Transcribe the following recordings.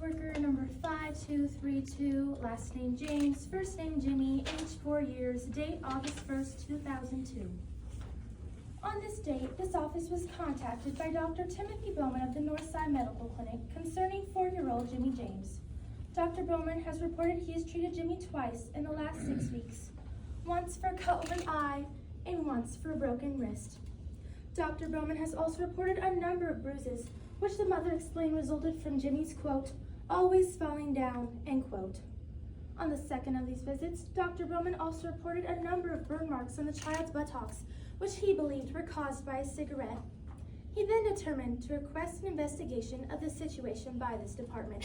worker number 5232, last name James, first name Jimmy, age 4 years, date August 1st, 2002. On this date, this office was contacted by Dr. Timothy Bowman of the Northside Medical Clinic concerning 4-year-old Jimmy James. Dr. Bowman has reported he has treated Jimmy twice in the last 6 weeks, once for a cut of an eye and once for a broken wrist. Dr. Bowman has also reported a number of bruises, which the mother explained resulted from Jimmy's, quote, always falling down, end quote. On the second of these visits, Dr. Bowman also reported a number of burn marks on the child's buttocks, which he believed were caused by a cigarette. He then determined to request an investigation of the situation by this department.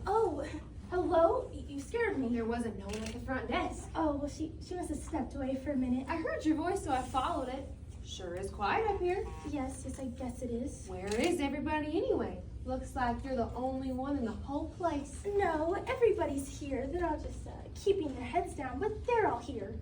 Oh, hello? You scared me. There wasn't no one at the front desk. Oh, well, she must have stepped away for a minute. I heard your voice, so I followed it. Sure is quiet up here. Yes, I guess it is. Where is everybody anyway? Looks like you're the only one in the whole place. No, everybody's here. They're all just keeping their heads down, but they're all here.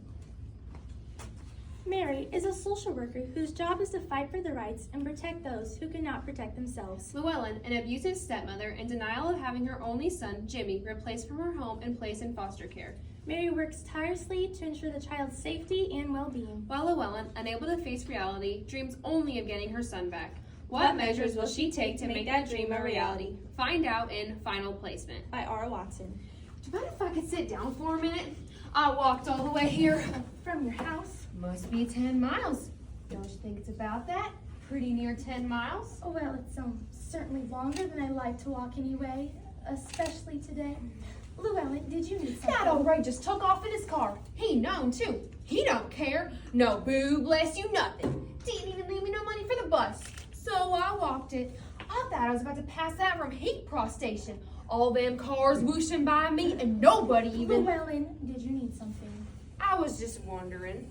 Mary is a social worker whose job is to fight for the rights and protect those who cannot protect themselves. Llewellyn, an abusive stepmother in denial of having her only son, Jimmy, replaced from her home and placed in foster care. Mary works tirelessly to ensure the child's safety and well-being. While Llewellyn, unable to face reality, dreams only of getting her son back. What measures will she take to make that dream a reality? Find out in Final Placement. By R. Watson. Do you mind if I could sit down for a minute? I walked all the way here. From your house? Must be 10 miles. Don't you think it's about that? Pretty near 10 miles. Oh, well, it's certainly longer than I like to walk anyway, especially today. Llewellyn, did you need something? That old Ray just took off in his car. He known too. He don't care. No boo, bless you, nothing. Didn't even leave me no money for the bus. So I walked it. I thought I was about to pass that from Heat Cross Station. All them cars whooshing by me and nobody even... Llewellyn, did you need something? I was just wondering,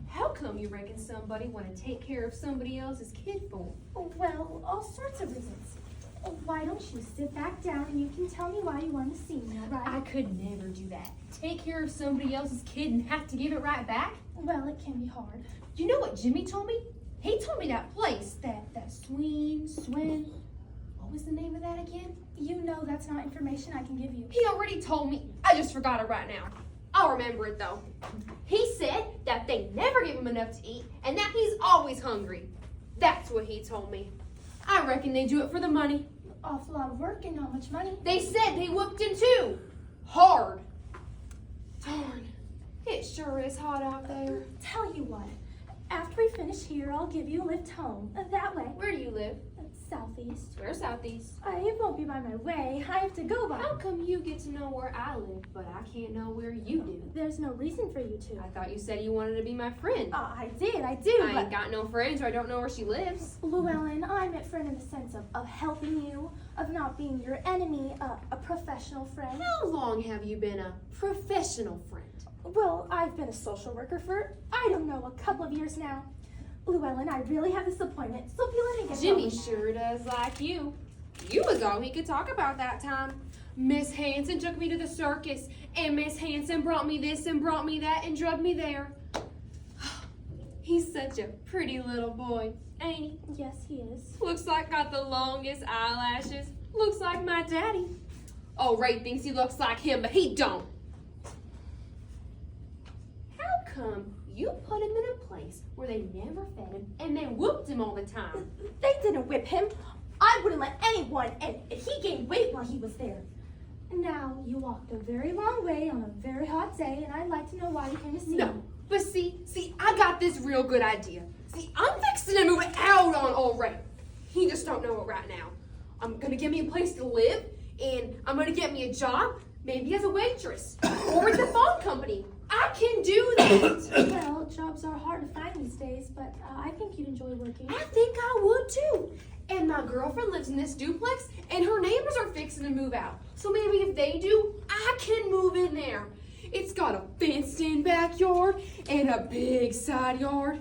how come you reckon somebody want to take care of somebody else's kid for? Oh, well, all sorts of reasons. Oh, why don't you sit back down and you can tell me why you want to see me, all right? I could never do that. Take care of somebody else's kid and have to give it right back? Well, it can be hard. You know what Jimmy told me? He told me that place, that swing. What was the name of that again? You know that's not information I can give you. He already told me. I just forgot it right now. I'll remember it though. He said that they never give him enough to eat and that he's always hungry. That's what he told me. I reckon they do it for the money. Awful lot of work and not much money. They said they whooped him too. Hard. Darn. It sure is hot out there. Tell you what, after we finish here, I'll give you a lift home. That way. Where do you live? Southeast. Where southeast? It won't be by my way. I have to go by. How come you get to know where I live, but I can't know where you do? There's no reason for you to. I thought you said you wanted to be my friend. I do, I ain't got no friends or I don't know where she lives. Llewellyn, I meant friend in the sense of helping you, of not being your enemy, a professional friend. How long have you been a professional friend? Well, I've been a social worker for, I don't know, a couple of years now. Llewellyn, I really have this appointment, so if you let me get Jimmy going. sure does like you. You was all he could talk about that time. Miss Hanson took me to the circus, and Miss Hanson brought me this and brought me that and drugged me there. He's such a pretty little boy, ain't he? Yes, he is. Looks like got the longest eyelashes. Looks like my daddy. Oh, Ray thinks he looks like him, but he don't. How come you put him in a place where they never fed him and they whooped him all the time? They didn't whip him. I wouldn't let anyone, and he gained weight while he was there. Now, you walked a very long way on a very hot day, and I'd like to know why you came to see me. No, but see, I got this real good idea. See, I'm fixing to move out on old Ray. He just don't know it right now. I'm gonna get me a place to live, and I'm gonna get me a job, maybe as a waitress, or with the phone company. I can do that. Well, jobs are hard to find these days, but I think you'd enjoy working. I think I would too. And my girlfriend lives in this duplex, and her neighbors are fixing to move out. So maybe if they do, I can move in there. It's got a fenced-in backyard and a big side yard.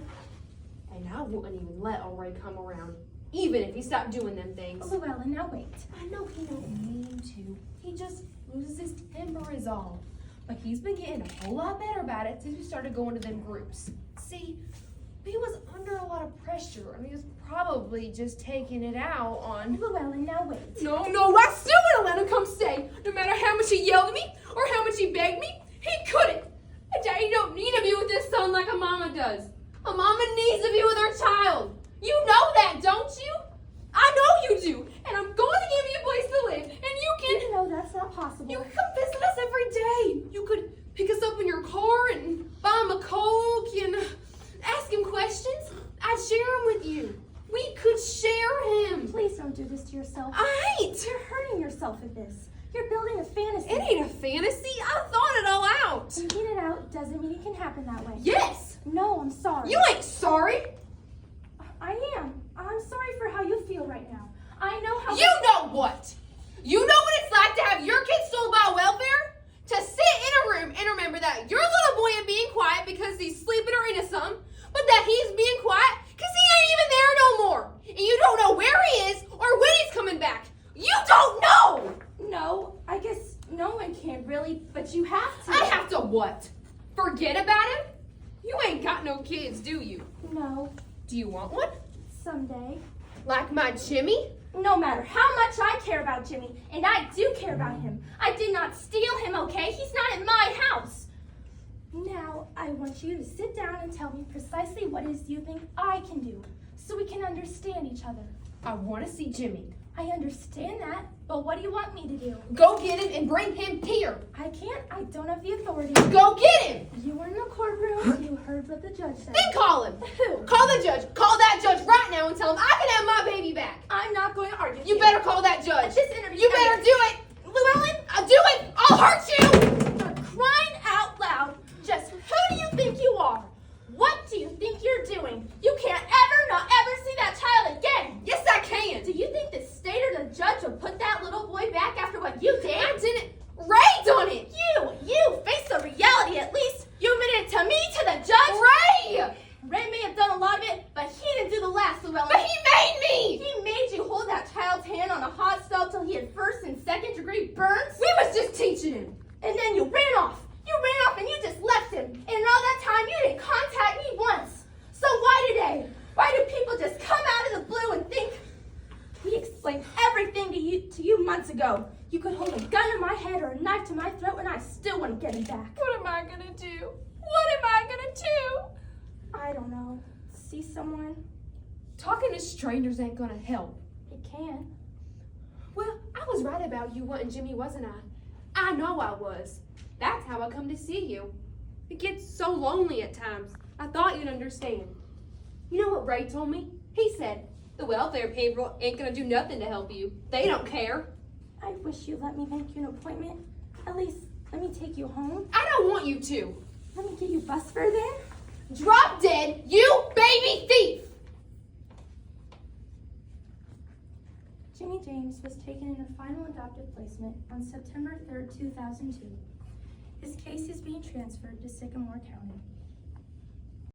And I wouldn't even let old Ray come around, even if he stopped doing them things. Llewellyn, now wait. I know he don't mean to. He just loses his temper is all. But he's been getting a whole lot better about it since we started going to them groups. See, he was under a lot of pressure pressure. I mean, it's probably just taking it out on... Llewellyn, now wait. No, I still would have let him come stay. No matter how much he yelled at me or how much he begged me, he couldn't. A daddy don't need to be with his son like a mama does. A mama needs to be with her child. You know that, don't you? I know you do. And I'm going to give you a place to live. And you can... You know that's not possible. You can come visit us every day. You could pick us up in your car and buy him a Coke and ask him questions. I'd share him with you. We could share him. Please don't do this to yourself. I ain't. You're hurting yourself with this. You're building a fantasy. It ain't a fantasy. I thought it all out. Thinking it out doesn't mean it can happen that way. Yes. No, I'm sorry. You ain't sorry. I am. I'm sorry for how you feel right now. I know how... You know what? You know what it's like to have your kids sold by welfare? To sit in a room and remember that your little boy ain't being quiet because he's sleeping or into something, but that he's being quiet because he ain't even there no more. And you don't know where he is or when he's coming back. You don't know! No, I guess no one can really, but you have to. I have to what? Forget about him? You ain't got no kids, do you? No, Do you want one? someday. Like my Jimmy? No matter how much I care about Jimmy, and I do care about him, I did not steal him, okay? He's not at my house. Now, I want you to sit down and tell me precisely what it is you think I can do, so we can understand each other. I want to see Jimmy. I understand that, but what do you want me to do? Go get him and bring him here. I can't. I don't have the authority. Go get him. You were in the courtroom. You heard what the judge said. Then call him. Who? Call the judge. Call that judge right now and tell him I can have my baby back. I'm not going to argue with You better call that judge. This interview. You better do it. Llewellyn, I'll do it. I'll hurt you. for crying out loud, just who do you think you are? What do you think you're doing? You can't not ever see that child again. Yes, I can. Do you think the state or the judge will put that little boy back after what you did? I didn't. Ray done it. You face the reality at least. You admitted to me, to the judge. Ray. Ray may have done a lot of it, but he didn't do the last, Llewellyn. But he made me. He made you hold that child's hand on a hot stove till he had first and second degree burns. We was just teaching him. And then you ran off. You ran off and you just left him. And in all that time, you didn't contact me once. So why today? Why do people just come out of the blue and think? We explained everything to you months ago. You could hold a gun to my head or a knife to my throat and I still wouldn't get him back. What am I gonna do? What am I gonna do? I don't know. See someone? Talking to strangers ain't gonna help. It can. Well, I was right about you wanting Jimmy, wasn't I? I know I was. That's how I come to see you. It gets so lonely at times. I thought you'd understand. You know what Ray told me? He said, the welfare people ain't gonna do nothing to help you. They don't care. I wish you'd let me make you an appointment. At least, let me take you home. I don't want you to. Let me get you bus fare then. Drop dead, you baby thief! Jimmy James was taken in a final adoptive placement on September 3rd, 2002. His case is being transferred to Sycamore County.